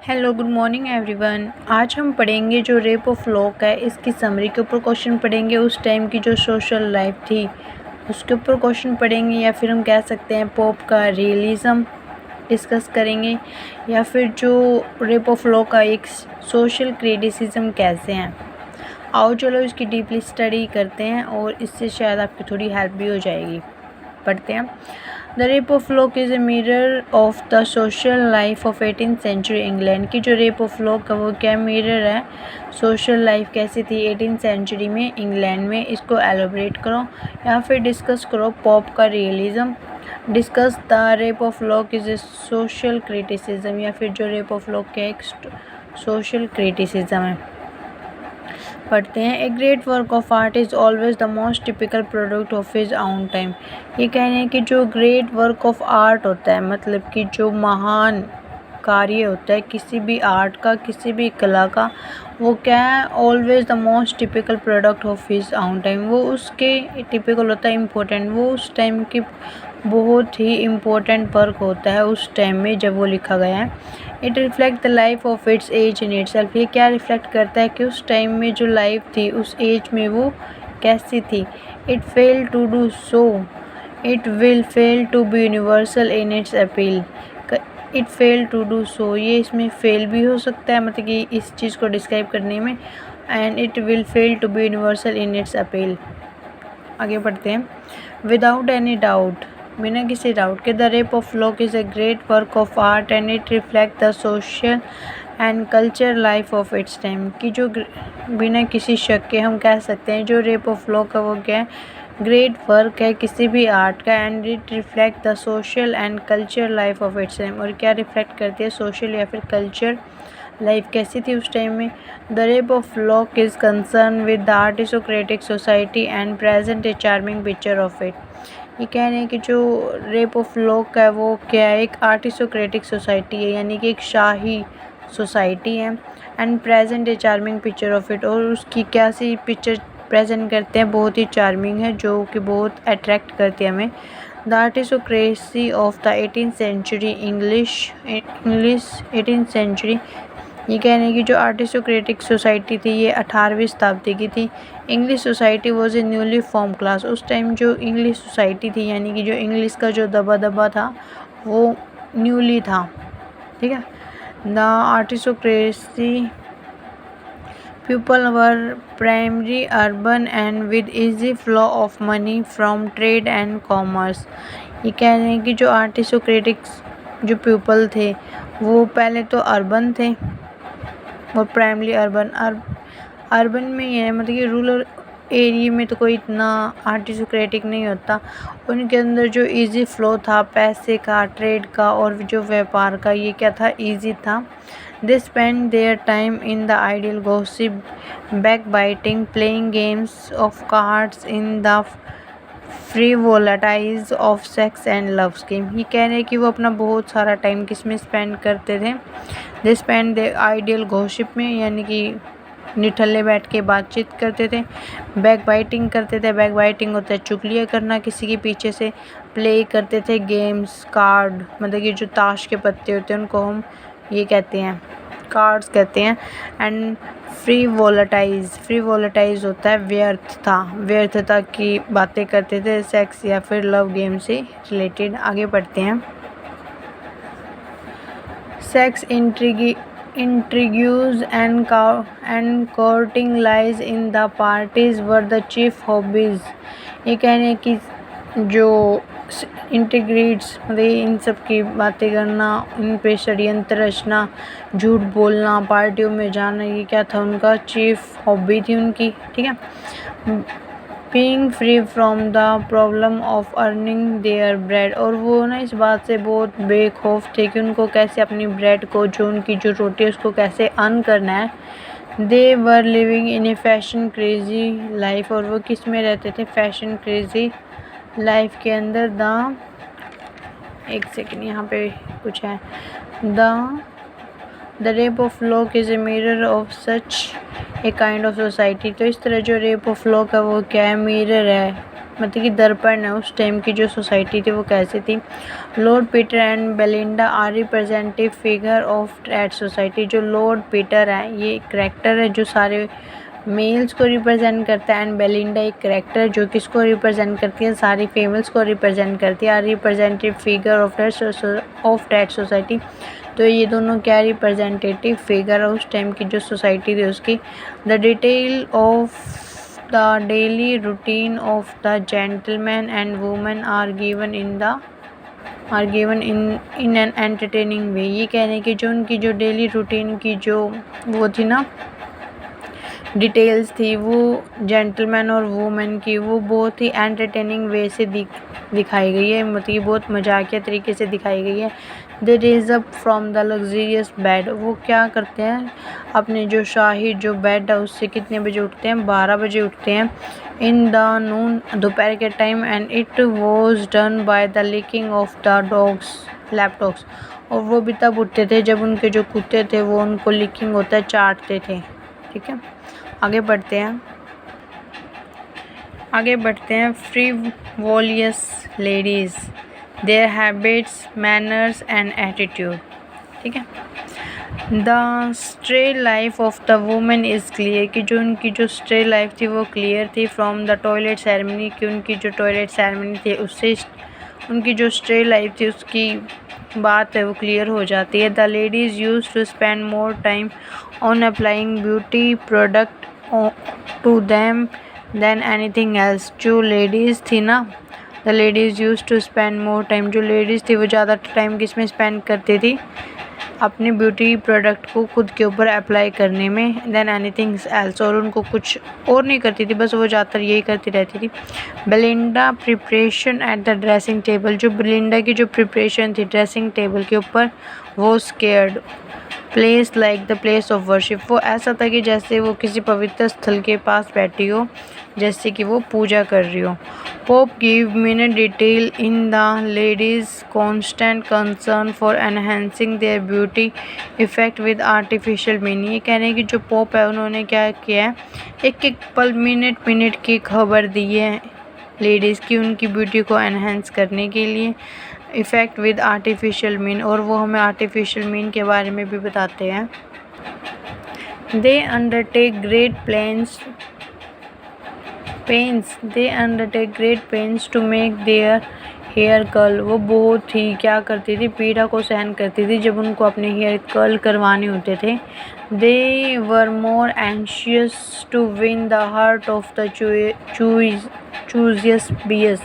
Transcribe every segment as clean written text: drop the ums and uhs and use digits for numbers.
Hello good morning everyone. आज हम पढ़ेंगे जो रेप ऑफ लॉ का है, इसकी समरी के ऊपर क्वेश्चन पढ़ेंगे। उस टाइम की जो सोशल लाइफ थी उसके ऊपर क्वेश्चन पढ़ेंगे, या फिर हम कह सकते हैं पॉप का रियलिज़म डिस्कस करेंगे, या फिर जो रेप ऑफ लॉ का एक सोशल क्रिटिसिज्म कैसे हैं। आओ चलो इसकी डीपली स्टडी करते हैं और इससे शायद आपकी थोड़ी हेल्प भी हो जाएगी। पढ़ते हैं। The rape of lock is a mirror of the social life of 18th century England की जो रेप ऑफ लॉक का वो क्या मिरर है, सोशल लाइफ कैसी थी 18th सेंचुरी में इंग्लैंड में। इसको एलोबरेट करो या फिर डिस्कस करो। पॉप का realism, discuss the rape of lock is A social criticism, या फिर जो रेप ऑफ लॉक का एक सोशल क्रिटिसिज्म है। पढ़ते हैं। A great work of art is always the most typical product of his आउन टाइम। ये कह रहे हैं कि जो ग्रेट वर्क ऑफ आर्ट होता है, मतलब कि जो महान कार्य होता है किसी भी आर्ट का, किसी भी कला का, वो क्या है, always the most typical product of his आउन टाइम। वो उसके टिपिकल होता है, इम्पोर्टेंट, वो उस टाइम की बहुत ही इम्पोर्टेंट वर्क होता है उस टाइम में जब वो लिखा गया है। It reflect the life of its age in itself. ये क्या रिफ्लेक्ट करता है कि उस टाइम में जो लाइफ थी उस एज में वो कैसी थी। It fail to do so, it will fail to be universal in its appeal. It fail to do so, ये इसमें फेल भी हो सकता है, मतलब कि इस चीज़ को डिस्क्राइब करने में। And it will fail to be universal in its appeal. आगे बढ़ते हैं। विदाउट एनी डाउट, बिना किसी डाउट के, the rape of lock is a great work of art and it reflect the social and culture life of it's time की जो बिना किसी शक के हम कह सकते हैं जो रेप ऑफ लॉक का वो क्या है, ग्रेट वर्क है किसी भी आर्ट का। And it reflect the social and culture life of it's time, और क्या रिफ्लेक्ट करती है, सोशल या फिर कल्चर लाइफ कैसी थी उस टाइम में। The rape of lock is concern with the aristocratic society and present a charming picture of it. ये कह रहे हैं कि जो रेप ऑफ लॉक है वो क्या है, एक आर्टिस्टोक्रेटिक सोसाइटी है, यानी कि एक शाही सोसाइटी है। And present a charming picture of it, और उसकी क्या सी पिक्चर प्रेजेंट करते हैं, बहुत ही चार्मिंग है, जो कि बहुत अट्रैक्ट करती है हमें। The aristocracy of the 18th century English 18th century. ये कह रहे हैं कि जो आर्टिस्टोक्रेटिक सोसाइटी थी ये 18वीं शताब्दी की थी। English society was a newly form class. उस टाइम जो इंग्लिश सोसाइटी थी, यानी कि जो इंग्लिश का जो दबा था वो न्यूली था, ठीक है। The aristocracy people were primary urban and with easy flow of money from trade and commerce. ये कह रहे हैं कि जो आर्टिस्टोक्रेटिक जो पीपल थे वो पहले तो अर्बन थे, और प्राइमरी अर्बन में ये है, मतलब कि रूरल एरिया में तो कोई इतना आर्टिस्टोक्रेटिक नहीं होता। उनके अंदर जो इजी फ्लो था पैसे का, ट्रेड का और जो व्यापार का, ये क्या था, इजी था। They spend their time in the ideal gossip, back biting, playing games of cards in the free volatize of sex and love scheme. ये कह रहे हैं कि वो अपना बहुत सारा टाइम किस में स्पेंड करते थे, they spend the ideal gossip में, यानी कि निठल्ले बैठ के बातचीत करते थे। बैक बाइटिंग करते थे, बैक बाइटिंग होता है चुगलियाँ करना किसी के पीछे से। प्ले करते थे गेम्स, कार्ड, मतलब कि जो ताश के पत्ते होते हैं उनको हम ये कहते हैं, कार्ड्स कहते हैं। एंड फ्री वोलेटाइज होता है व्यर्थता, व्यर्थता की बातें करते थे, सेक्स या फिर लव गेम से रिलेटेड। आगे बढ़ते हैं। Sex intrigues and courting lies in the parties were the chief hobbies। ये कह रहे हैं कि जो इंटीग्रेट्स, मतलब इन सब की बातें करना, इन पे षड्यंत्र रचना, झूठ बोलना, पार्टियों में जाना, ये क्या था, उनका चीफ हॉबी थी उनकी, ठीक है। Being free from the problem of earning there bread, और वो ना इस बात से बहुत बेखौफ थे कि उनको कैसे अपनी ब्रेड को, जो उनकी जो रोटी है उसको कैसे अर्न करना है। They were living in a fashion crazy life, और वो किस में रहते थे, फैशन क्रेजी लाइफ के अंदर। एक सेकेंड, यहाँ पे कुछ है। The rape of lock is a mirror of such a kind of society. तो इस तरह जो रेप ऑफ लॉक है वो क्या है, मिरर है मतलब कि दर्पण है उस टाइम की जो सोसाइटी थी वो कैसी थी। Lord Peter and Belinda are representative figure of that society. जो लॉर्ड पीटर है ये करेक्टर है जो सारे मेल्स को रिप्रेजेंट करता है, एंड बेलिंडा एक करेक्टर है जो किसको रिप्रेजेंट करती है, सारी फीमेल्स को रिप्रेजेंट करती है। Are representative figure of that society. तो ये दोनों क्या रिप्रेजेंटेटिव फिगर है उस टाइम की जो सोसाइटी थी उसकी। The detail of the daily routine of the gentleman and women are given in an entertaining way. ये कह रहे हैं कि जो उनकी जो डेली रूटीन की जो वो थी ना डिटेल्स थी वो जेंटलमैन और वुमेन की वो बहुत ही एंटरटेनिंग वे से दिखाई गई है, मतलब कि बहुत मजाकिया तरीके से दिखाई गई है। They raise up from the luxurious bed. वो क्या करते हैं अपने जो शाही जो बेड है उससे कितने बजे उठते हैं, 12 बजे उठते हैं इन द नून, दोपहर के time, and it was done by the licking of the dogs lap dogs. और वो भी तब उठते थे जब उनके जो कुत्ते थे वो उनको लिकिंग होता है चाटते थे। ठीक है, आगे बढ़ते हैं। Frivolous ladies, their habits, manners and attitude. ठीक है। The stray life of the women is clear, कि जो उनकी जो स्ट्रे लाइफ थी वो क्लियर थी फ्रॉम द टॉयलेट सेरेमनी, कि उनकी जो टॉयलेट सेरेमनी थी उससे उनकी जो स्ट्रे लाइफ थी उसकी बात है वो क्लियर हो जाती है। The ladies use to spend more time on applying beauty product to them than anything else. जो लेडीज़ थी ना, the ladies use to spend more time, जो लेडीज़ थी वो ज़्यादा टाइम किस में स्पेंड करती थी, अपने ब्यूटी प्रोडक्ट को खुद के ऊपर अप्लाई करने में, देन एनीथिंग एल्स, और उनको कुछ और नहीं करती थी, बस वो ज़्यादातर यही करती रहती थी। Belinda preparation at the dressing table, जो बेलिंडा की जो प्रिपरेशन थी ड्रेसिंग टेबल के ऊपर, वो scared place like the place of worship. वो ऐसा था कि जैसे वो किसी पवित्र स्थल के पास बैठी हो, जैसे कि वो पूजा कर रही हो। Pope give minute detail in the ladies constant concern for enhancing there beauty effect with artificial mean. ये कह रहे हैं कि जो पोप है उन्होंने क्या किया है, एक एक पल मिनट की खबर दी है लेडीज़ की उनकी ब्यूटी को एनहेंस करने के लिए, इफ़ेक्ट विद आर्टिफिशियल मीन, और वो हमें आर्टिफिशियल मीन के बारे में भी बताते हैं। They undertake great pains to make their hair curl. वो बहुत ही क्या करती थी, पीड़ा को सहन करती थी जब उनको अपने हेयर कर्ल करवाने होते थे। They were more anxious to win the heart of the choosiest beaus.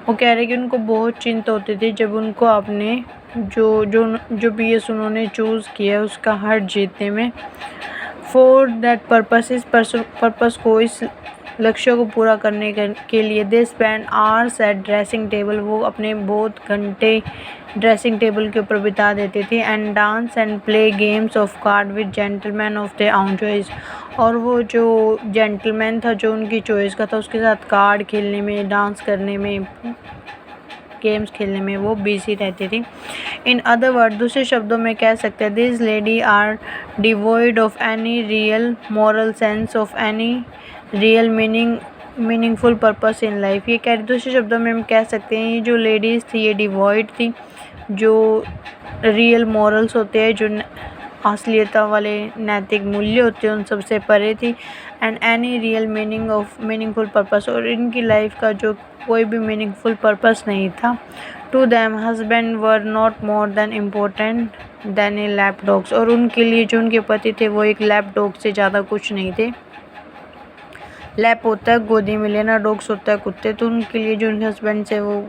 वो कह रहे कि उनको बहुत चिंता होती थी जब उनको अपने जो बीएस उन्होंने चूज़ किया उसका हार्ट जीतने में। फॉर दैट पर्पस, इस पर्पस को, इस लक्ष्य को पूरा करने के लिए, they spend hours at dressing table. वो अपने बहुत घंटे ड्रेसिंग टेबल के ऊपर बिता देती थी। And dance and play games of card with gentleman of their own choice. और वो जो जेंटलमैन था जो उनकी चॉइस का था उसके साथ कार्ड खेलने में, डांस करने में, गेम्स खेलने में वो बिजी रहती थी। इन अदर वर्ड, दूसरे शब्दों में कह सकते हैं, this lady are devoid of any real moral sense of any real meaningful purpose in life. ये कह दूसरे शब्दों में हम कह सकते हैं ये जो लेडीज़ थी ये डिवॉइड थी, जो रियल मॉरल्स होते हैं, जो असलियता वाले नैतिक मूल्य होते हैं उन सबसे परे थी, and any real meaningful purpose, और इनकी लाइफ का जो कोई भी मीनिंगफुल पर्पस नहीं था। To them husband were not more than important than a lap dogs. और उनके लिए जो उनके पति थे वो एक लैप डॉग से ज़्यादा कुछ नहीं थे। लैप होता है गोदी में लेना, डॉग्स होता है कुत्ते, तो उनके लिए जो उनके हस्बैंड से वो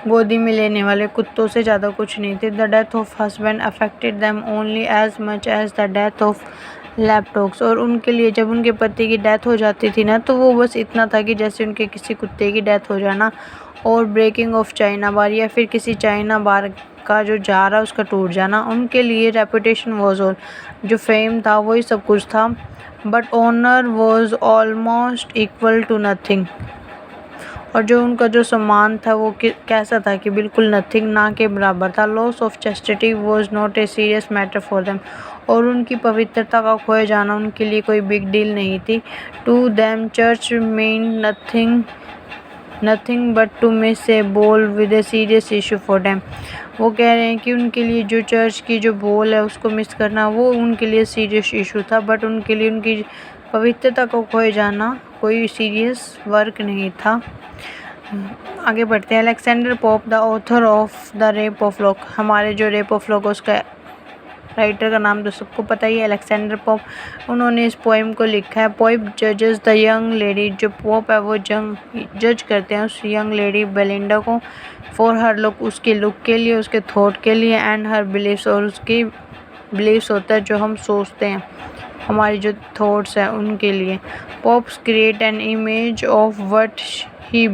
गोदी में लेने वाले कुत्तों से ज़्यादा कुछ नहीं थे। The death of husband affected them only as much as the death of lap dogs. और उनके लिए जब उनके पति की डेथ हो जाती थी ना तो वो बस इतना था कि जैसे उनके किसी कुत्ते की डेथ हो जाना, और ब्रेकिंग ऑफ चाइना बार, या फिर किसी चाइना बार का जो जार है उसका टूट जाना। उनके लिए रेपुटेशन वॉज ऑल, जो फेम था वही सब कुछ था, but honour was almost equal to nothing. और जो उनका जो सम्मान था वो कैसा था कि बिल्कुल नथिंग, ना के बराबर था। Loss of chastity was not a serious matter for them. और उनकी पवित्रता का खोए जाना उनके लिए कोई बिग डील नहीं थी। To them church mean nothing nothing but to miss a ball with a serious issue for them. वो कह रहे हैं कि उनके लिए जो चर्च की जो बॉल है उसको मिस करना वो उनके लिए सीरियस इशू था, बट उनके लिए उनकी पवित्रता को खोए जाना कोई सीरियस वर्क नहीं था। आगे बढ़ते हैं। Alexander pope the author of the rape of lock. हमारे जो रेप ऑफ लॉक उसका राइटर का नाम तो सबको पता ही है, अलेक्जेंडर पोप। उन्होंने इस पोएम को लिखा है। पोप जजेस द यंग लेडी। जो पोप है वो जज करते हैं उस यंग लेडी बेलिंडा को फॉर हर लुक, उसके लुक के लिए, उसके थॉट के लिए, एंड हर बिलीव्स, और उसकी बिलीव्स होता है जो हम सोचते हैं, हमारी जो थॉट्स हैं उनके लिए। Pops create an image of what he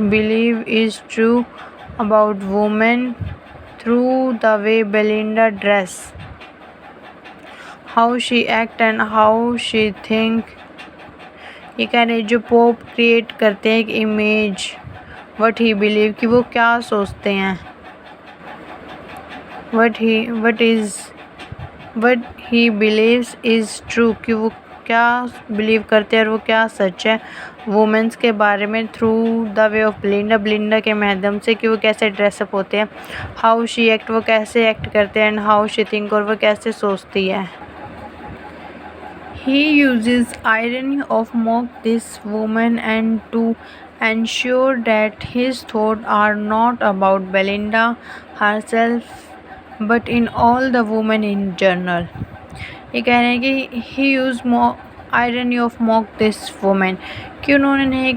believe is true about women through the way Belinda dress, how she act and how she think। ये कह रहे जो पोप क्रिएट करते हैं एक इमेज, what he believe कि वो क्या सोचते हैं, what he believes is true कि वो क्या बिलीव करते हैं और वो क्या सच है वुमेंस के बारे में, through the way of Belinda के माध्यम से कि वो कैसे ड्रेसअप होते हैं, हाउ शी एक्ट वो कैसे एक्ट करते हैं, एंड हाउ शी थिंक और वो कैसे सोचती है। He uses irony of mock this women and to ensure that his thoughts are not about Belinda herself but in all the women in general। ये कह रहे हैं कि he use irony of mock this women कि उन्होंने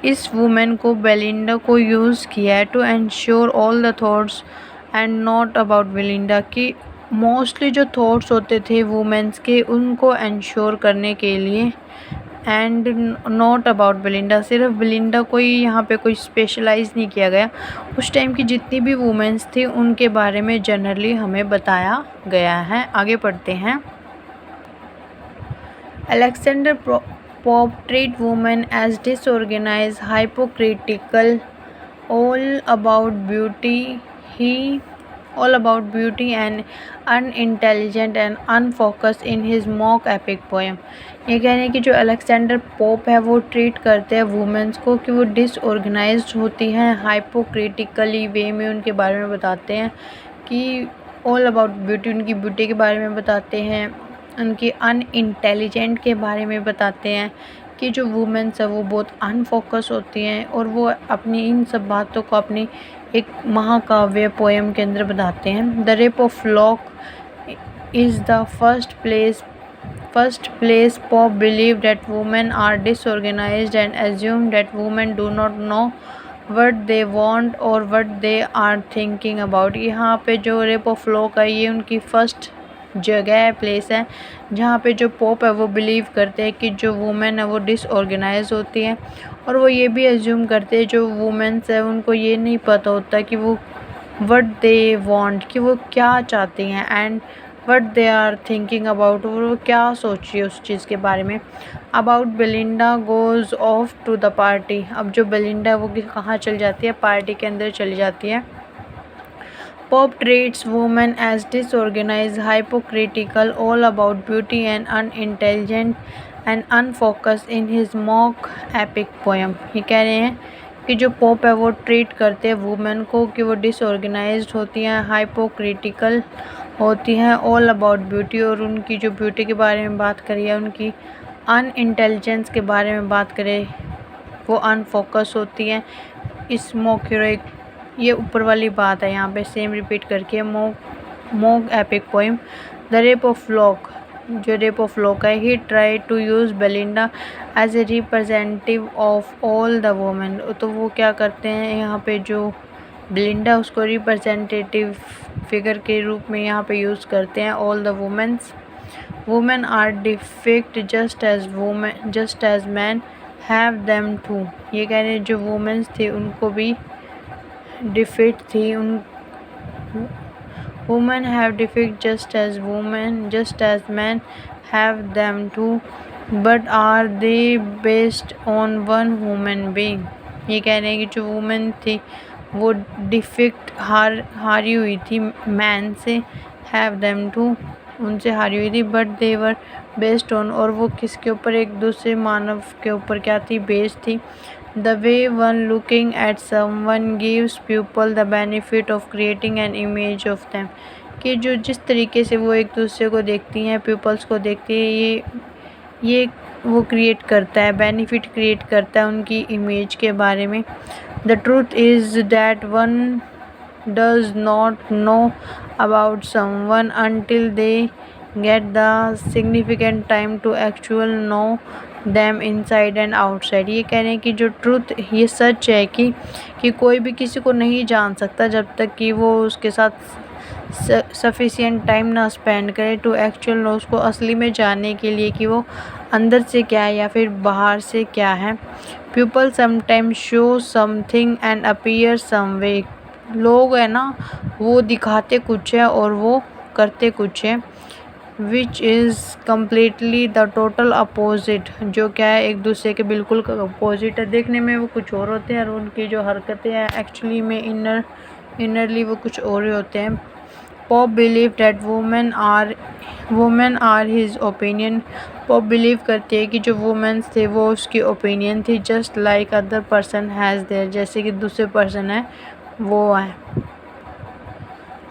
इस women को Belinda को यूज़ किया है to ensure all the thoughts and not about Belinda कि मोस्टली जो थॉट्स होते थे वुमेन्स के उनको एंश्योर करने के लिए, एंड नॉट अबाउट बेलिंडा, सिर्फ बेलिंडा को ही यहाँ पे कोई स्पेशलाइज़ नहीं किया गया। उस टाइम की जितनी भी वुमेन्स थी उनके बारे में जनरली हमें बताया गया है। आगे पढ़ते हैं। Alexander Pope treat women as disorganize, hypocritical, all about beauty and unintelligent and unfocused in his mock epic poem। ये कह रहे हैं कि जो अलेक्जेंडर पोप है वो ट्रीट करते हैं वुमेन्स को कि वो डिसऑर्गेनाइज्ड होती हैं, हाइपोक्रिटिकली वे में उनके बारे में बताते हैं कि ऑल अबाउट ब्यूटी, उनकी ब्यूटी के बारे में बताते हैं, उनकी अनइंटेलिजेंट के बारे में बताते हैं कि जो वुमेन्स है वो बहुत अनफोकस होती हैं, और वो अपनी इन सब बातों को अपनी एक महाकाव्य पोएम के अंदर बताते हैं। The rape of lock is the first place Pope believe that women are disorganized and assume that women do not know what they want और what they are thinking about. यहाँ पे जो रेप ऑफ लॉक है ये उनकी first जगह है, place है, जहाँ पे जो पोप है वो बिलीव करते हैं कि जो वुमेन है वो डिसऑर्गेनाइज होती है, और वो ये भी एज्यूम करते हैं जो वुमेन्स है उनको ये नहीं पता होता कि वो व्हाट दे वांट कि वो क्या चाहती हैं, and what they are thinking about और वो क्या सोच रही है उस चीज़ के बारे में। About Belinda goes off to the party. अब जो बेलिंडा है वो कहाँ चल जाती है, पार्टी के अंदर चली जाती है। Pope treats women as disorganized, hypocritical, all about beauty and unintelligent and unfocused in his mock epic poem। ये कह रहे हैं कि जो पोप है वो ट्रीट करते हैं वुमेन को कि वो डिसऑर्गेनाइज्ड होती हैं, हाइपोक्रिटिकल होती हैं, ऑल अबाउट ब्यूटी, और उनकी जो ब्यूटी के बारे में बात करिए, उनकी अनइंटेलिजेंस के बारे में बात करें, वो अनफोकस होती हैं। इस मॉक ये ऊपर वाली बात है यहाँ पे सेम रिपीट करके, mock epic poem. The rape of lock, जो रेप ऑफ लॉक है, he try to use Belinda as a representative of all the women. तो वो क्या करते हैं यहाँ पे जो बेलिंडा उसको रिप्रेजेंटेटिव फिगर के रूप में यहाँ पे यूज़ करते हैं all the women's. Women are defect just as man have them to. ये कह रहे हैं जो वुमेन्स थी उनको भी डिफेक्ट थी, women have defect just as men have them too, but are they based on one human being। ये कह रहे हैं कि जो वुमेन थी वो डिफेक्ट हारी हुई थी मैन से, have them too उनसे हारी हुई थी, but they were based on, और वो किसके ऊपर, एक दूसरे मानव के ऊपर क्या थी, बेस्ड थी। The way one looking at someone gives people the benefit of creating an image of them, कि जो जिस तरीके से वो एक दूसरे को देखती हैं, पीपल्स को देखती है, ये वो क्रिएट करता है, बेनिफिट क्रिएट करता है उनकी इमेज के बारे में। The truth is that one does not know about someone until they get the significant time to actual know them inside and outside. ये कह रहे हैं कि जो ट्रूथ, ये सच है कि कोई भी किसी को नहीं जान सकता जब तक कि वो उसके साथ सफिशिएंट टाइम ना स्पेंड करे टू एक्चुअल नो, उसको असली में जानने के लिए कि वो अंदर से क्या है या फिर बाहर से क्या है। People sometimes show something and appear some way, लोग है ना वो दिखाते कुछ है और वो करते कुछ है। Which is completely the total opposite, जो क्या है एक दूसरे के बिल्कुल अपोजिट है। देखने में वो कुछ और होते हैं और उनकी जो हरकतें हैं एक्चुअली में इनरली वो कुछ और ही होते हैं। Pope believe that women are his opinion, Pope believe करती है कि जो वुमेन्स थे वो उसकी ओपिनियन थी। Just like other person has their, जैसे कि दूसरे पर्सन है वो है।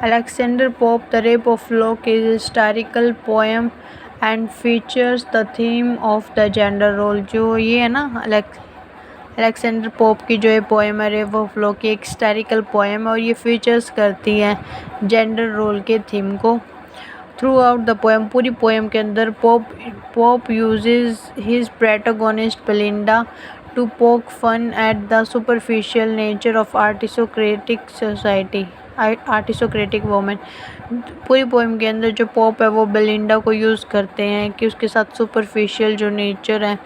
Alexander Pope, The Rape of Locke is a historical poem and features the theme of the gender role। जो ये है ना अलेक्जेंडर पोप की जो ये पोएम है रेप ऑफ लॉक की, एक हिस्टोरिकल पोएम है और ये फीचर्स करती है जेंडर रोल के थीम को। थ्रू आउट द पोएम, पूरी पोएम के अंदर Pope uses his protagonist Belinda to poke fun at the superficial nature of aristocratic women. पूरी पोएम के अंदर जो पोप है वो बेलिंडा को यूज़ करते हैं कि उसके साथ सुपरफिशियल जो नेचर है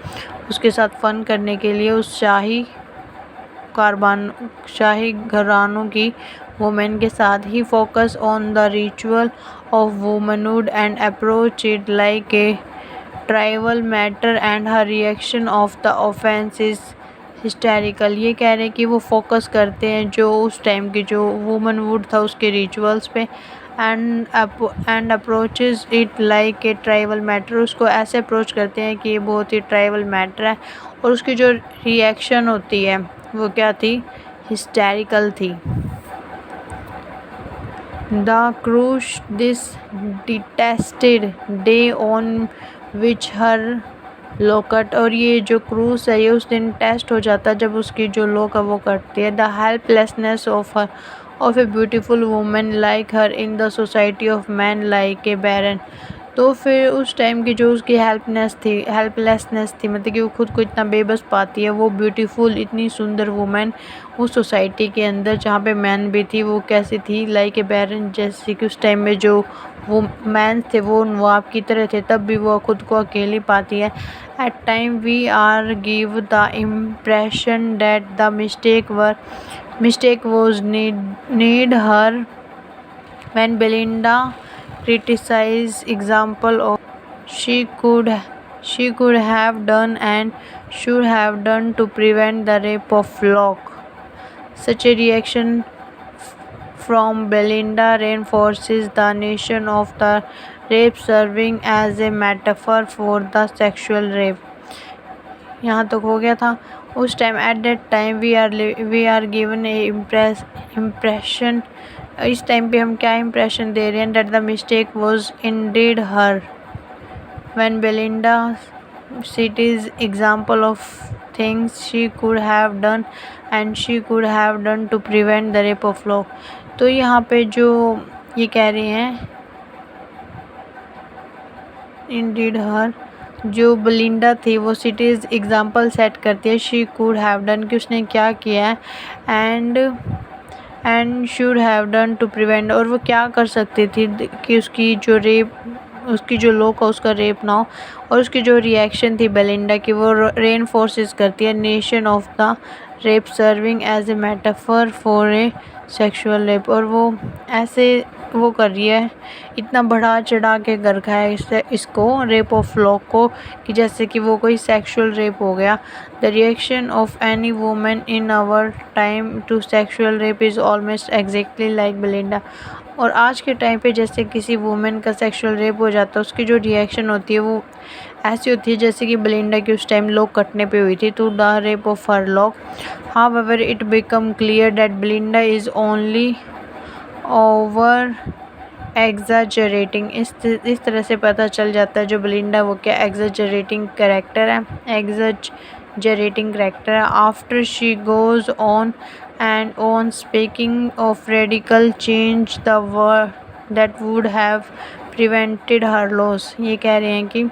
उसके साथ फ़न करने के लिए उस शाही घरानों की वुमेन के साथ ही focus on the ritual of womanhood and approach it like a trivial matter and her reaction of the offense is hysterical. ये कह रहे हैं कि वो फोकस करते हैं जो उस टाइम की जो वुमनहुड था उसके रिचुअल्स पे and approaches it like a tribal matter, उसको ऐसे अप्रोच करते हैं कि ये बहुत ही ट्राइबल मैटर है और उसकी जो रिएक्शन होती है वो क्या थी, हिस्टेरिकल थी। The crush this detested day on which her lock cut, और ये जो क्रूस है ये उस दिन टेस्ट हो जाता है जब उसकी जो लोक है वो कटती है। The helplessness of a beautiful women like her in the society of man like a baron, तो फिर उस टाइम की जो उसकी हेल्पलेसनेस थी, मतलब कि वो खुद को इतना बेबस पाती है, वो ब्यूटीफुल इतनी सुंदर वुमेन उस सोसाइटी के अंदर जहाँ पे मैन भी थी, वो कैसी थी, लाइक ए बैरन, जैसे कि उस टाइम में जो वो मैन थे वो नवाब की तरह थे, तब भी वो खुद को अकेली पाती है। At time we are give the impression that the mistake was need her when Belinda criticized example of she could have done and should have done to prevent the rape of Locke. Such a reaction from Belinda reinforces the notion of the rape serving as a metaphor for the sexual rape. यहाँ तक हो गया था। उस time at that time we are given a impression, इस time पे हम क्या इम्प्रेशन दे रहे हैं, that the mistake was indeed her when Belinda cities example of things she could have done and she could have done to prevent the rape of Locke। तो यहाँ पे जो ये कह रही हैं इंडीड हर, जो बेलिंडा थी वो सिटीज़ एग्जाम्पल सेट करती है शी कुड हैव डन, कि उसने क्या किया है, and should have done to prevent, और वो क्या कर सकती थी कि उसकी जो लोग का उसका रेप ना हो। और उसकी जो रिएक्शन थी बेलिंडा की, वो रेनफोर्सेस करती है notion of the rape serving as a metaphor for a sexual rape, और वो ऐसे वो कर रही है, इतना बढ़ा चढ़ा के कर रखा है इसको रेप ऑफ लॉक को, कि जैसे कि वो कोई सेक्सुअल रेप हो गया। The reaction of any women in our time to sexual rape is almost exactly like Belinda, और आज के टाइम पे जैसे किसी वुमेन का सेक्सुअल रेप हो जाता है, उसकी जो रिएक्शन होती है वो ऐसी होती है जैसे कि बेलिंडा की उस टाइम लोग कटने पे हुई थी to the rape of her lock. However it become clear that Belinda is only over exaggerating. इस तरह से पता चल जाता है जो बेलिंडा वो क्या एग्जाजरेटिंग करेक्टर है। After she goes on and on speaking of radical change the word that would have prevented her loss. ये कह रहे हैं कि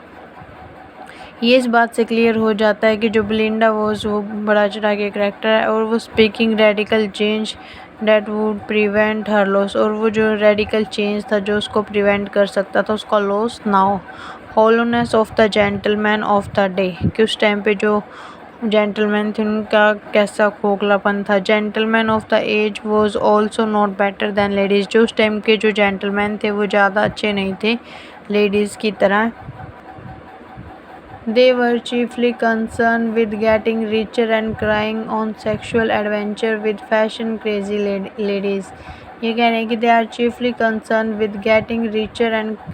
ये इस बात से क्लियर हो जाता है कि जो बेलिंडा वो बड़ा चढ़ा के करेक्टर है और वो speaking radical change that would prevent her loss, और वो जो रेडिकल चेंज था जो उसको प्रिवेंट कर सकता था उसका लॉस ना हो। Hollowness of the gentleman of the day, कि उस टाइम पे जो जेंटलमैन थे उनका कैसा खोखलापन था। Gentleman of the age was also not better than ladies, जो उस टाइम के जो जेंटलमैन थे वो ज़्यादा अच्छे नहीं थे लेडीज़ की तरह। They were chiefly concerned with getting richer and crying on sexual adventure with fashion-crazy ladies. ये कह रहे हैं कि they are chiefly concerned with getting richer and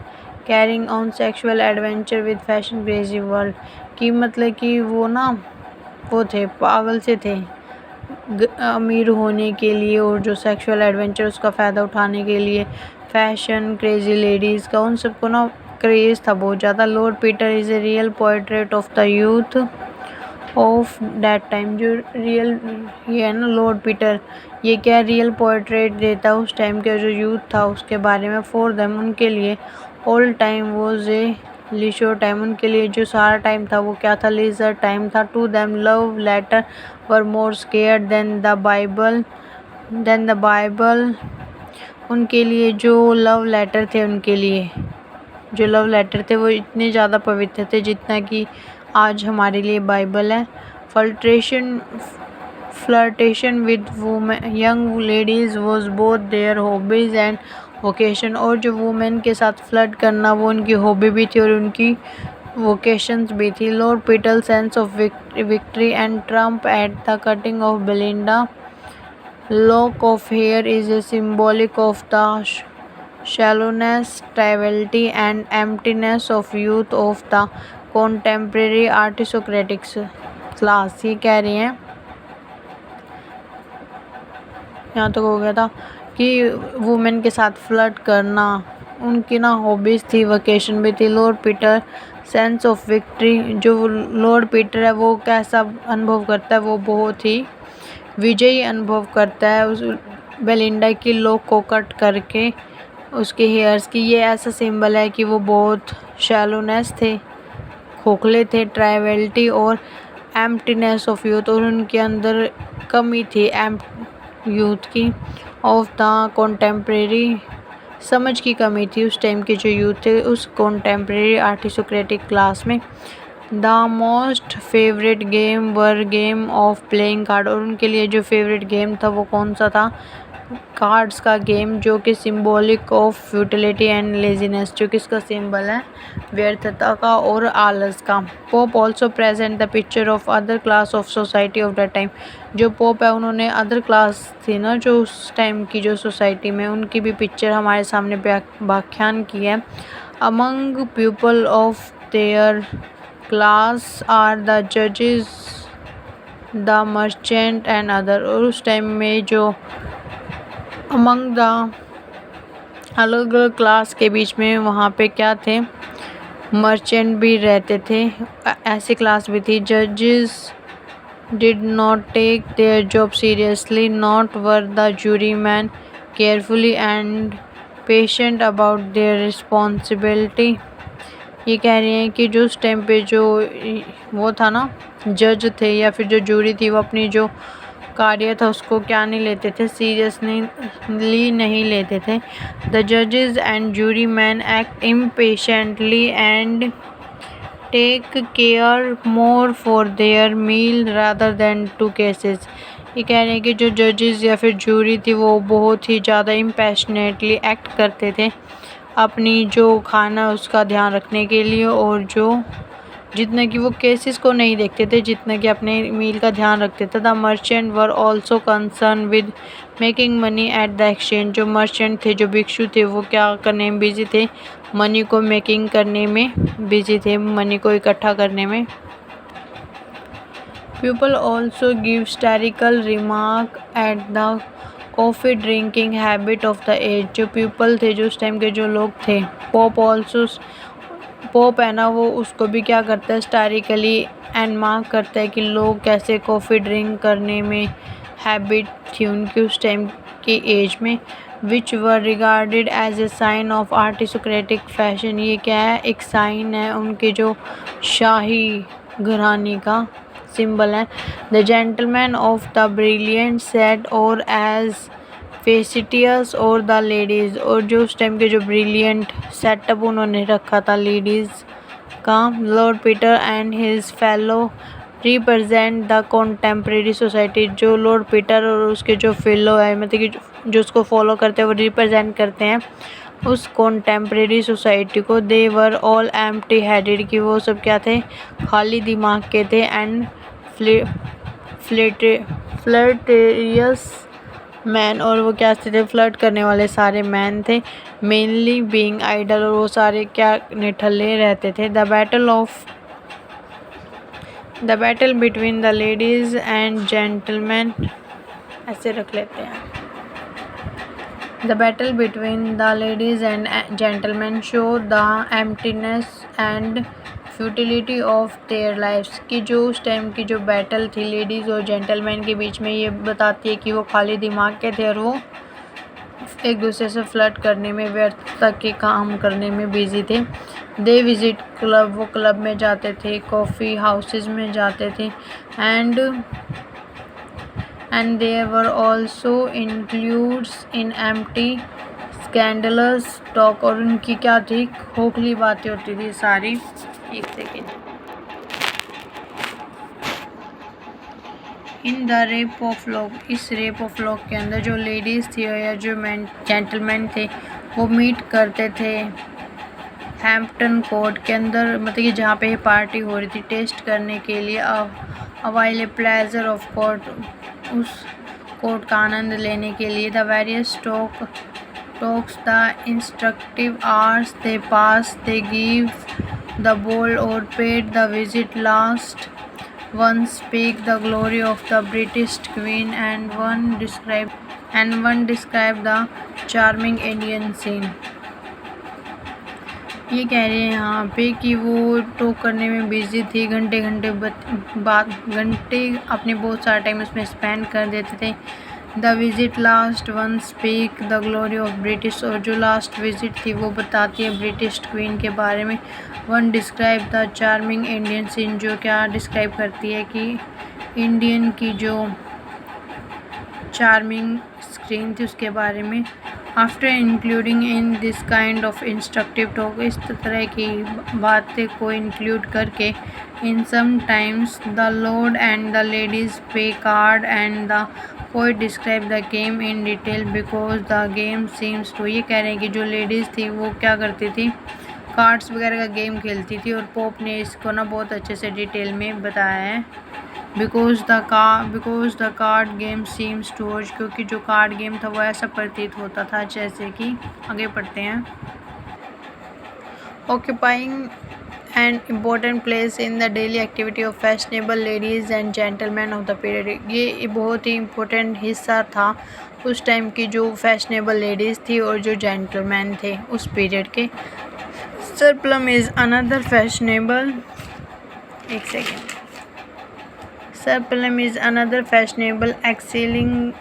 carrying on sexual adventure with fashion-crazy world. कि मतलब कि वो थे पागल से थे अमीर होने के लिए और जो सेक्सुअल एडवेंचर उसका फ़ायदा उठाने के लिए फैशन क्रेजी लेडीज़ का उन सबको क्रेज़ था बहुत ज़्यादा। Lord Peter is a real portrait of the youth of that time. जो रियल ये है ना लॉर्ड पीटर, ये क्या रियल पोर्ट्रेट देता है उस टाइम का जो यूथ था उसके बारे में। फॉर देम, उनके लिए all time was a leisure time, उनके लिए जो सारा टाइम था वो क्या था, लीजर टाइम था। To them love letter were more scared than the Bible. उनके लिए जो लव लेटर थे वो इतने ज़्यादा पवित्र थे जितना कि आज हमारे लिए बाइबल है। Flirtation with young ladies was both their hobbies and vocation, और जो वुमेन के साथ फ्लर्ट करना वो उनकी हॉबी भी थी और उनकी वोकेशंस भी थी। Lord Peter sense of victory and Trump at the cutting of Belinda lock of hair is a symbolic of the shallowness, triviality and emptiness of youth of the contemporary aristocratic class। ये कह रही हैं, यहाँ तक हो गया था कि वुमेन के साथ फ्लर्ट करना उनकी हॉबीज़ थी, वोकेशन भी थी। Lord Peter sense of victory, जो लॉर्ड पीटर है वो कैसा अनुभव करता है, वो बहुत ही विजयी अनुभव करता है उस बेलिंडा की लॉक को कट करके उसके हेयर्स की। ये ऐसा सिंबल है कि वो बहुत शैलोनेस थे, खोखले थे, ट्राइवलिटी और एम्प्टीनेस ऑफ यूथ, और उनके अंदर कमी थी यूथ की। ऑफ द कॉन्टेम्प्रेरी, समझ की कमी थी उस टाइम के जो यूथ थे उस कॉन्टेम्प्रेरी आर्टिस्टोक्रेटिक क्लास में। The most favourite game were game of playing card, और उनके लिए जो फेवरेट गेम था वो कौन सा था, कार्ड्स का गेम, जो कि symbolic of futility and laziness, जो कि इसका सिंबल है व्यर्थता का और आलस का। Pope also present the picture of other class of society of that time, जो पोप है उन्होंने अदर क्लास थी ना जो उस टाइम की जो सोसाइटी में, उनकी भी पिक्चर हमारे सामने व्याख्यान की है। Among people of their class are the जजेस, द मर्चेंट एंड अदर, और उस टाइम में जो अमंग द अलग अलग क्लास के बीच में वहाँ पे क्या थे, मर्चेंट भी रहते थे, ऐसी क्लास भी थी। जजेस did not take their job seriously, not were the jurymen carefully and patient about their responsibility. ये कह रही हैं कि जो उस टाइम पे जो वो था ना जज थे या फिर जो जूरी थी वो अपनी जो कार्य था उसको क्या नहीं लेते थे, सीरियसली नहीं लेते थे। द जजेस and jury man act impatiently and take care more for their meal rather than to cases. ये कह रहे हैं कि जो जजेस या फिर जूरी थी वो बहुत ही ज़्यादा इम्पैशनेटली एक्ट करते थे अपनी जो खाना उसका ध्यान रखने के लिए, और जो जितना कि वो केसेस को नहीं देखते थे, जितना कि अपने मील का ध्यान रखते थे। The merchant were also concern with making money at the exchange. जो मर्चेंट थे, जो भिक्षु थे, वो क्या करने में बिजी थे? मनी को मेकिंग करने में बिजी थे, मनी को इकट्ठा करने में। People also give satirical remark at the coffee drinking habit of the age. जो पीपल थे, जो उस टाइम के जो लोग थे, पोप है ना, वो उसको भी क्या करता है, स्टैरिकली एंड मार्क करता है कि लोग कैसे कॉफ़ी ड्रिंक करने में हैबिट थी उनकी उस टाइम की एज में। Which were regarded as a sign of aristocratic fashion. ये क्या है? एक साइन है उनके जो शाही घराने का सिंबल है। The gentleman of the brilliant set और एज फेसिटियस और द लेडीज़। और जो उस टाइम के जो ब्रिलियंट सेटअप उन्होंने रखा था लेडीज़ का। Lord Peter and his fellow represent the contemporary society. जो लॉर्ड पीटर और उसके जो फेलो है, मतलब कि जो उसको फॉलो करते हैं, वो रिप्रेजेंट करते हैं उस कॉन्टेम्प्रेरी सोसाइटी को। दे वर ऑल एम्प्टी हेडेड, कि वो सब क्या थे? खाली दिमाग के थे। एंड फ्लर्टेरियस मैन, और वो क्या थे? फ्लर्ट करने वाले सारे मैन थे। मेनली बीइंग आइडल, और वो सारे क्या निठल्ले रहते थे। The battle between the ladies and gentleman, ऐसे रख लेते हैं। The battle between the ladies and gentleman show the emptiness and futility of their lifes. की जो उस टाइम की जो बैटल थी लेडीज़ और जेंटलमैन के बीच में, ये बताती है कि वो खाली दिमाग के थे और वो एक दूसरे से फ्लर्ट करने में, व्यर्थता के काम करने में बिजी थे। दे विजिट क्लब, वो क्लब में जाते थे, कॉफ़ी हाउसेस में जाते थे। And there were also includes in empty scandalous talk, और उनकी क्या थी? खोखली बातें होती थी सारी। एक second. In the rape of lock, इस रेप ऑफ लॉक के अंदर जो लेडीज़ थी या जो जेंटलमैन थे, वो मीट करते थे हैम्पटन कोर्ट के अंदर, मतलब कि जहाँ पे पार्टी हो रही थी, टेस्ट करने के लिए। Avail a pleasure of court, उस कोर्ट का आनंद लेने के लिए। The various talks the instructive hours they pass, they give the bold और paid the visit last. One speak the glory of the British Queen, and one describe the charming Indian scene. ये कह रहे हैं यहाँ पे कि वो talk करने में बिजी थी, घंटे अपने बहुत सारा टाइम उसमें स्पेंड कर देते थे। The visit last, one speak the glory of British, और जो लास्ट विजिट थी वो बताती है ब्रिटिश क्वीन के बारे में। One describe the charming Indian scene, जो क्या डिस्क्राइब करती है कि इंडियन की जो चार्मिंग स्क्रीन थी उसके बारे में। After including in this kind of instructive talk, इस तरह की बातें को इंक्लूड करके, in some times the lord and the ladies pay card and the poet describe the game in detail because the game seems to. ये कह रहे हैं कि जो लेडीज़ थी वो क्या करती थी? कार्ड्स वगैरह का गेम खेलती थी, और पोप ने इसको ना बहुत अच्छे से डिटेल में बताया है। Because the card game seems to, क्योंकि जो कार्ड गेम था वो ऐसा प्रतीत होता था जैसे कि, आगे पढ़ते हैं। Occupying an important place in the daily activity of fashionable ladies and gentleman of the period. ये बहुत ही इम्पोर्टेंट हिस्सा था उस टाइम की जो फैशनेबल लेडीज़ थी और जो जेंटलमैन थे उस पीरियड के। सरप्लम इज़ अनदर फैशनेबल, एक second. Serpulum is another fashionable, excelling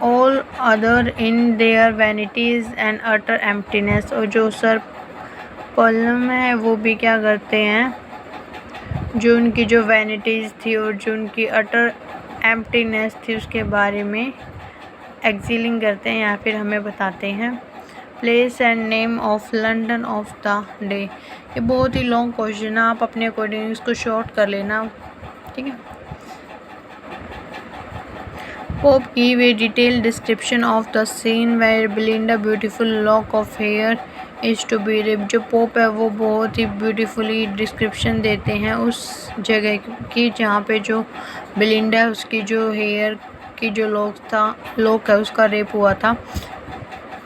all other in their vanities and utter emptiness। और जो सरपलम है वो भी क्या करते हैं? जो उनकी जो वैनिटीज़ थी और जो उनकी अटर एम्प्टीनेस थी उसके बारे में एक्सेलिंग करते हैं या फिर हमें बताते हैं। Place and name of London of the day. ये बहुत ही लॉन्ग क्वेश्चन है, आप अपने अकॉर्डिंग इसको शॉर्ट कर लेना, ठीक है। Pope gave a detailed description of the scene where Belinda, beautiful lock of hair is to be rape. जो पोप है वो बहुत ही ब्यूटीफुली डिस्क्रिप्शन देते हैं उस जगह की जहाँ पे जो बेलिंडा है उसकी जो हेयर की जो लोक है उसका रेप हुआ था।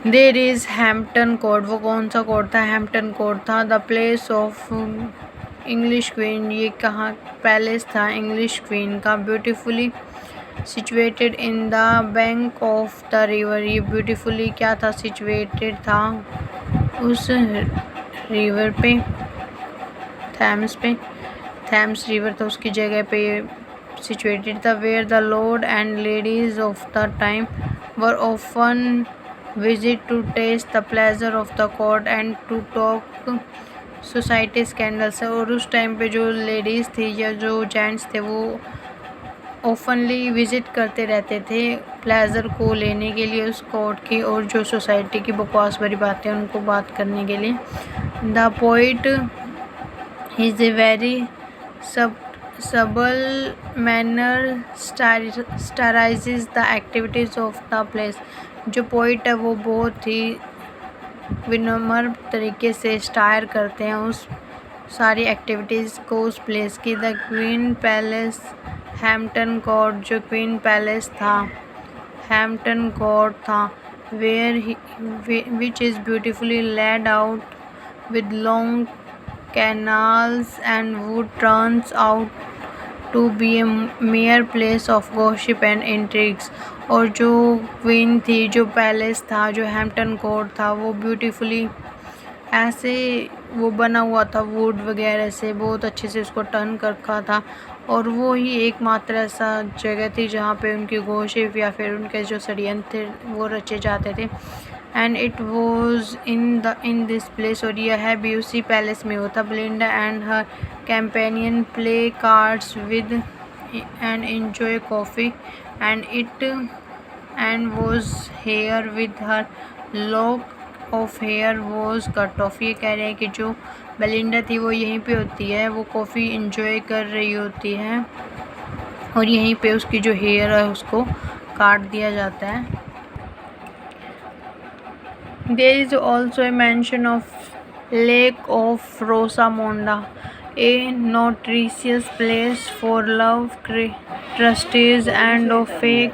देयर इज़ हैम्पटन कोर्ट, वो कौन सा कोर्ट था? हैम्पटन कोर्ट था। The place of English queen, ये कहाँ पैलेस था इंग्लिश क्वीन का। Beautifully situated in the bank of the river, ये ब्यूटीफुली क्या था? सिचुएटेड था उस रिवर पे, थैम्स रिवर था उसकी जगह पे सिचुएटेड था। Where the lord and ladies of the time were often visit to taste the pleasure of the court and to talk society scandals. और उस टाइम पे जो लेडीज़ थी या जो जेंट्स थे वो ओपनली विज़िट करते रहते थे प्लेजर को लेने के लिए उस कोर्ट की, और जो सोसाइटी की बकवास भरी बातें उनको बात करने के लिए। The poet is a very subtle manner satirizes the activities of the place. जो पोइट है वो बहुत ही विनम्र तरीके से स्टायर करते हैं उस सारी एक्टिविटीज़ को उस प्लेस की। The queen palace Hampton court, जो क्वीन पैलेस था हैम्पटन कोर्ट था, which is beautifully laid out with long canals and would turns out to be a mere place of gossip and intrigues। और जो queen थी, जो palace था, जो Hampton court था, वो ब्यूटीफुली ऐसे वो बना हुआ था वुड वगैरह से, बहुत अच्छे से उसको टर्न कर रखा था, और वो ही एकमात्र ऐसा जगह थी जहाँ पे उनकी गॉसिप या फिर उनके जो षड्यंत्र थे वो रचे जाते थे। And it was in this place, और यह है भी उसी पैलेस में होता। Belinda and her companion play cards with and enjoy coffee and was hair with her lock of hair was cut off. ये कह रहे हैं कि जो बेलिंडा थी वो यहीं पे होती है, वो कॉफ़ी इंजॉय कर रही होती है और यहीं पे उसकी जो हेयर है उसको काट दिया जाता है। There is also a mention of Lake of Rosamonda, a notorious place for love trustees and of fake.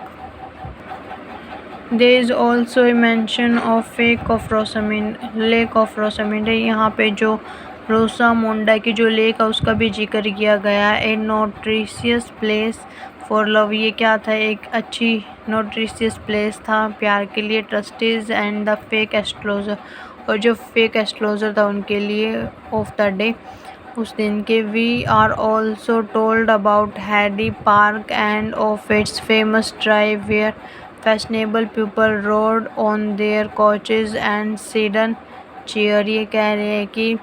There is also a mention of Lake of Rosamonda। यहाँ पे जो रोसामुंडा की जो लेक है उसका भी जिक्र किया गया है। ए नोट्रिशियस प्लेस फॉर लव, ये क्या था? एक अच्छी नोट्रिशियस प्लेस था प्यार के लिए। Trustees and the fake astrologer, और जो फेक एस्ट्रोलॉजर था उनके लिए ऑफ द डे, उस दिन के। We are also told about Hyde Park and of its famous drive where fashionable people rode on their coaches and sedan chair. ये कह रहे हैं कि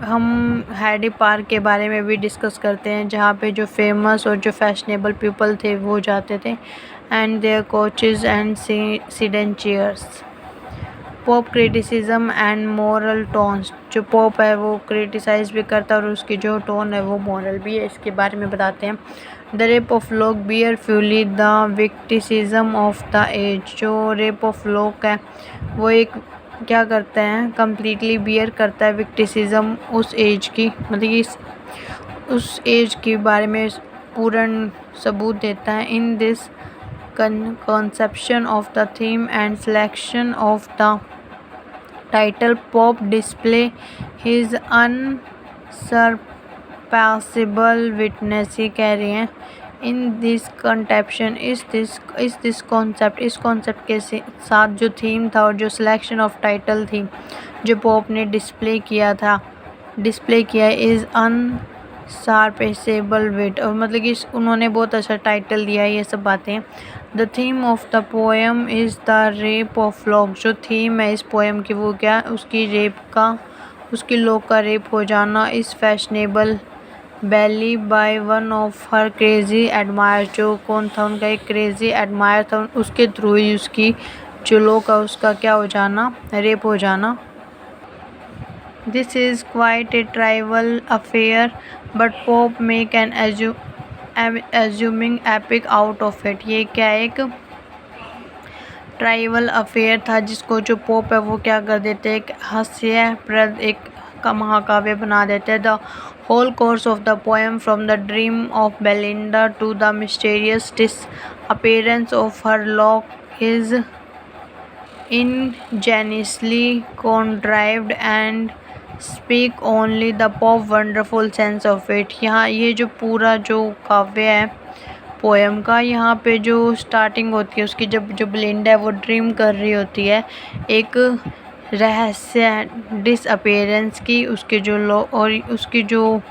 हम हैडी पार्क के बारे में भी डिस्कस करते हैं जहाँ पे जो फेमस और जो फैशनेबल पीपल थे वो जाते थे, and their coaches and sedan chairs. Pope criticism and moral tones, जो पॉप है वो क्रिटिसाइज़ भी करता है और उसकी जो टोन है वो मॉरल भी है, इसके बारे में बताते हैं। The rape of lock beautifully the witticism of the age, जो रेप ऑफ लॉक है वो एक क्या करता है, कम्प्लीटली बियर करता है विक्टिसिज्म उस एज की, मतलब कि उस एज के बारे में पूर्ण सबूत देता है। In this conception of the theme and selection of the title, Pope display his unsurpassable witness। ये कह रहे हैं in this conception, इस कॉन्सेप्ट के साथ जो थीम था और जो सिलेक्शन ऑफ टाइटल थी जो पोप ने डिस्प्ले किया इज़ अनसरपेसेबल विट, और मतलब कि उन्होंने बहुत अच्छा टाइटल दिया है। ये सब बातें। The theme of the poem is the rape of lock, जो थीम है इस पोएम की वो क्या, उसकी लॉक का रेप हो जाना। इस fashionable belle by one of her crazy admire, जो कौन था उनका एक क्रेजी एडमायर था, उसके थ्रू ही उसकी जो लॉक है उसका क्या हो जाना, रेप हो जाना। This is quite a trivial affair but Pope make an amusing epic out of it. ये क्या एक ट्राइवल अफेयर था जिसको जो पोप है वो क्या कर देते, एक हास्यप्रद एक का महाकाव्य बना देते हैं। The whole course of the poem from the dream of Belinda to the mysterious disappearance of her lock is ingeniously contrived and speak only the pop wonderful sense of it। यहाँ ये जो पूरा जो काव्य है पोएम का, यहाँ पे जो स्टार्टिंग होती है उसकी, जब जो बेलिंडा है वो ड्रीम कर रही होती है एक रहस्य डिसअपेरेंस की, उसके जो और उसकी जो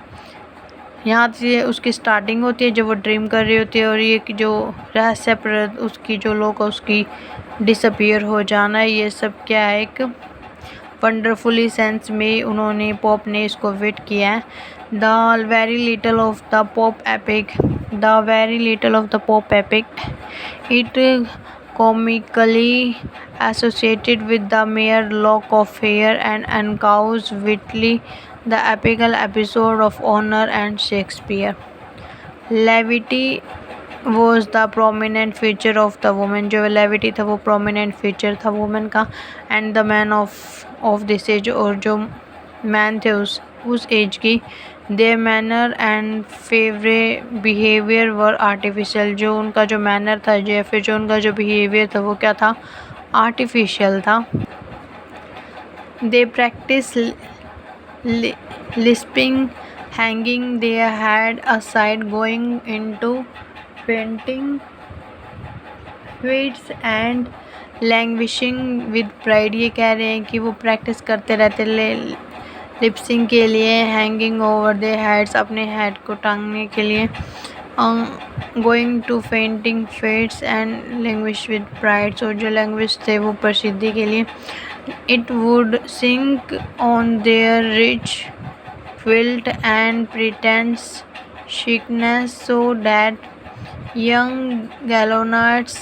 यहाँ से उसकी स्टार्टिंग होती है जब वो ड्रीम कर रही होती है, और ये कि जो रहस्यप्रद उसकी जो लोग उसकी डिसअपियर हो जाना है, ये सब क्या है एक वंडरफुली सेंस में उन्होंने पॉप ने इसको वेट किया है। The very little of the pop epic, the very little of the pop epic it comically associated with the mere lock of hair and echoes vividly the epical episode of Honor and Shakespeare। Levity was the prominent feature of the woman, जो levity था वो prominent feature था woman का, and the man of this age, और जो man थे उस age की, their manner and favorite behavior were artificial। जो उनका जो manner था या फिर जो उनका जो behavior था वो क्या था, artificial था। They practice lisping, hanging their head aside, going into fainting fits and languishing with pride। ये कह रहे हैं कि वो प्रैक्टिस करते रहते लिपसिंग के लिए, हैंगिंग ओवर दे हेड्स अपने हेड को टांगने के लिए, going to fainting fits and language with pride, और जो लैंग्वेज थे वो प्रसिद्धि के लिए। It would sink on their rich quilt and pretence sickness so that young gallants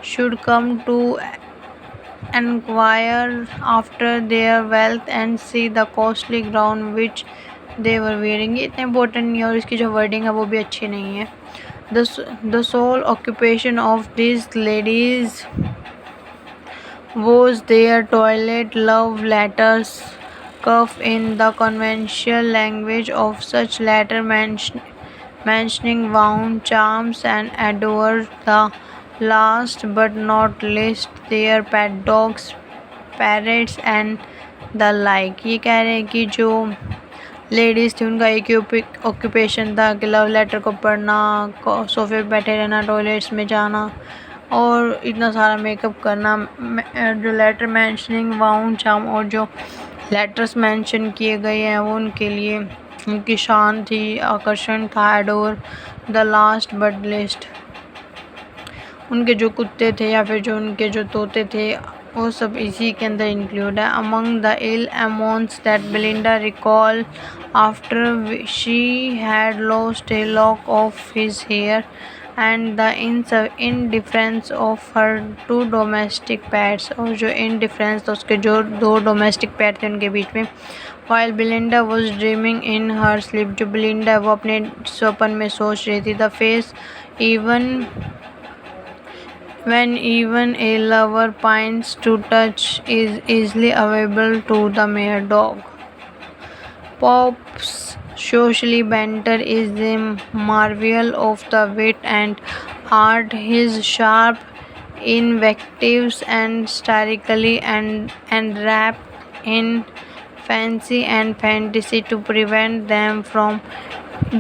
should come to enquire after their wealth and see the costly gown which they were wearing। ये इतना important नहीं है और इसकी जो wording है वो भी अच्छी नहीं है। The sole occupation of these ladies was their toilet love letters, cuff in the conventional language of such letter mentioning wound charms and adore the last but not least their pet dogs, parrots and the like। ये कह रहे हैं कि जो ladies थी उनका एक occupation था कि लव लेटर को पढ़ना, सोफे पे बैठे रहना, टॉयलेट्स में जाना और इतना सारा मेकअप करना। जो लेटर मेंशनिंग वाउंड चार्म, और जो लेटर्स मेंशन किए गए हैं वो उनके लिए उनकी शान थी, आकर्षण था। Adore the last but list, उनके जो कुत्ते थे या फिर जो उनके जो तोते थे वो सब इसी के अंदर इंक्लूड है। Among the ill omens that Belinda recall after she had lost a lock of his hair and the indifference of her to domestic pets, और जो इनडिफरेंस था उसके जो दो डोमेस्टिक पैट थे उनके बीच में। While Belinda was dreaming in her sleep, जो बेलिंडा वो अपने स्वप्न में सोच रही थी। The face when even a lover pines to touch is easily available to the mere dog। Pop's socially banter is the marvel of the wit and art, his sharp invectives and satirically and wrapped in fancy and fantasy to prevent them from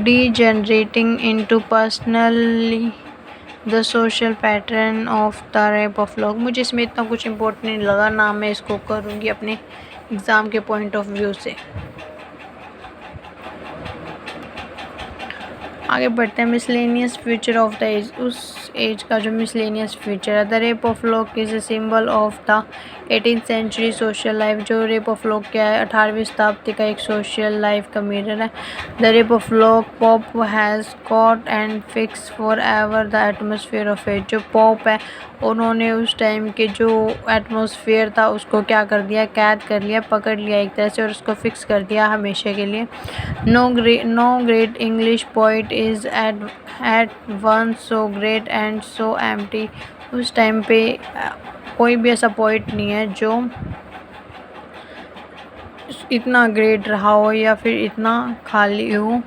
degenerating into personally the social pattern of the rape of lock. मुझे इसमें इतना कुछ important नहीं लगा, ना मैं इसको करूँगी अपने एग्ज़ाम के पॉइंट ऑफ व्यू से। आगे बढ़ते हैं। Miscellaneous feature of the age, उस एज का जो मिसलेनियस फीचर है। The rape of lock is a symbol of the 18th century social life. जो रेप ऑफ लॉक क्या है, 18वीं शताब्दी का एक सोशल लाइफ का मिरर है। The rape of lock Pope has caught and fix for ever the atmosphere of age. जो पॉप है उन्होंने उस टाइम के जो एटमोसफियर था उसको क्या कर दिया, कैद कर लिया, पकड़ लिया एक तरह से, और उसको फिक्स कर दिया हमेशा के लिए। No great English poet is at once so great and so empty. उस टाइम पे कोई भी ऐसा पोइट नहीं है जो इतना ग्रेट रहा हो या फिर इतना खाली हो।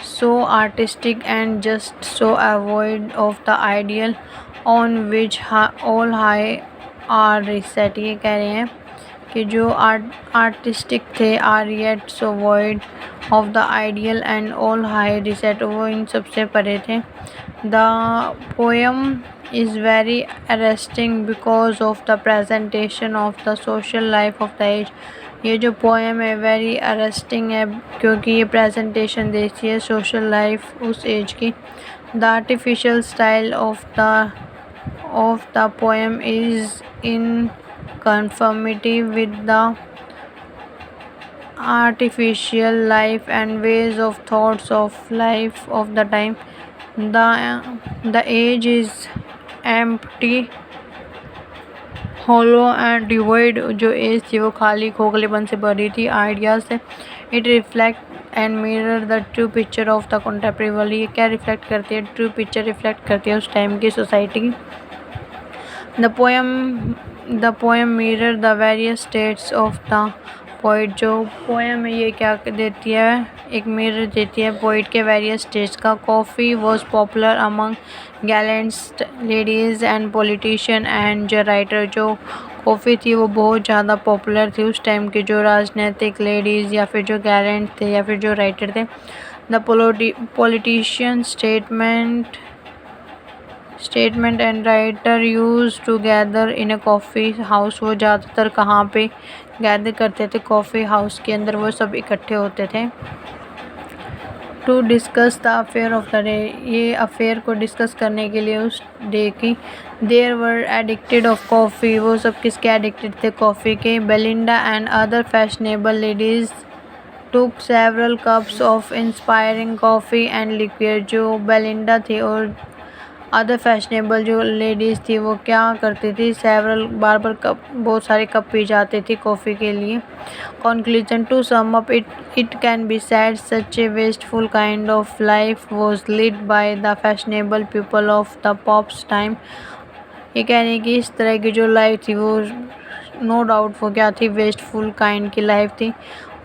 So artistic and just so avoid of the ideal on which all high are reset. ये कह रहे हैं कि जो आर्टिस्टिक थे are yet so void of the ideal and all high reset, वो इन सबसे परे थे। The poem is very arresting because of the presentation of the social life of the age। ये जो पोएम है वेरी अरेस्टिंग है क्योंकि ये प्रेजेंटेशन देती है सोशल लाइफ उस एज की। The artificial style of the poem is in conformity with the artificial life and ways of thoughts of life of the time। The age is empty, hollow and devoid। जो as थी वो खाली खोखलेपन से भरी थी ideas से। It reflect and mirror the true picture of the contemporary world. ये क्या रिफ्लेक्ट करती है? ट्रू पिक्चर रिफ्लेक्ट करती है उस टाइम की सोसाइटी की। The poem mirror the various states of the poet. जो पोएम है ये क्या देती है? एक मिरर देती है पोइट के वेरियस स्टेट्स का। Coffee was popular among gallants ladies and politician and जो राइटर। जो कॉफ़ी थी वो बहुत ज़्यादा पॉपुलर थी उस टाइम के जो राजनीतिक लेडीज़ या फिर जो गैलेंट थे या फिर जो राइटर थे। The politician statement and writer use to gather in a coffee house. वो ज़्यादातर कहाँ पे गैदर करते थे? कॉफ़ी हाउस के अंदर वो सब इकट्ठे होते थे। To discuss the affair of the day. ये अफेयर को डिस्कस करने के लिए उस डे की। There were addicted of coffee. वो सब किसके एडिक्टेड थे? कॉफ़ी के। Belinda and other fashionable ladies took several cups of inspiring coffee and liqueur. जो बेलिंडा थी और अदर फैशनेबल जो लेडीज़ थी वो क्या करती थी? सेवरल बार कप, बहुत सारे कप पी जाती थी कॉफ़ी के लिए। Conclusion to sum up it can be said such a wasteful kind of life was lead by the fashionable people of the Pope's time. ये कह रहे हैं कि इस तरह की जो लाइफ थी वो नो डाउट वो क्या थी? वेस्टफुल काइंड की लाइफ थी।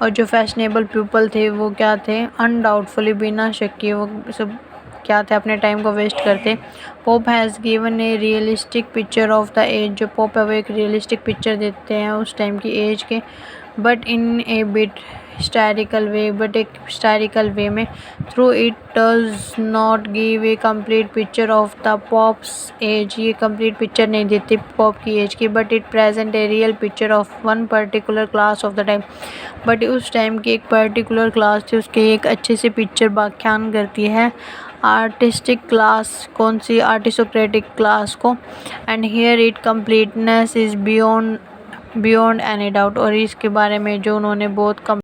और जो फैशनेबल पीपल थे वो क्या थे? अनडाउटफुली, बिना शक किए वो सब क्या थे? अपने टाइम को वेस्ट करते। Pope has given a realistic picture of the age. जो पोप है वो एक रियलिस्टिक पिक्चर देते हैं उस टाइम की एज के। But in a bit historical way, but एक हिस्टोरिकल वे में। Through it does not give a complete picture of the Pope's age. ये कंप्लीट पिक्चर नहीं देती पॉप की एज की। But it present a real picture of one particular class of the time. But उस time की एक particular class थी उसकी एक अच्छी सी पिक्चर व्याख्यान करती है आर्टिस्टिक क्लास। कौन सी? आर्टिस्टोक्रेटिक क्लास को। And here it completeness is beyond any doubt. और इसके बारे में जो उन्होंने बहुत कम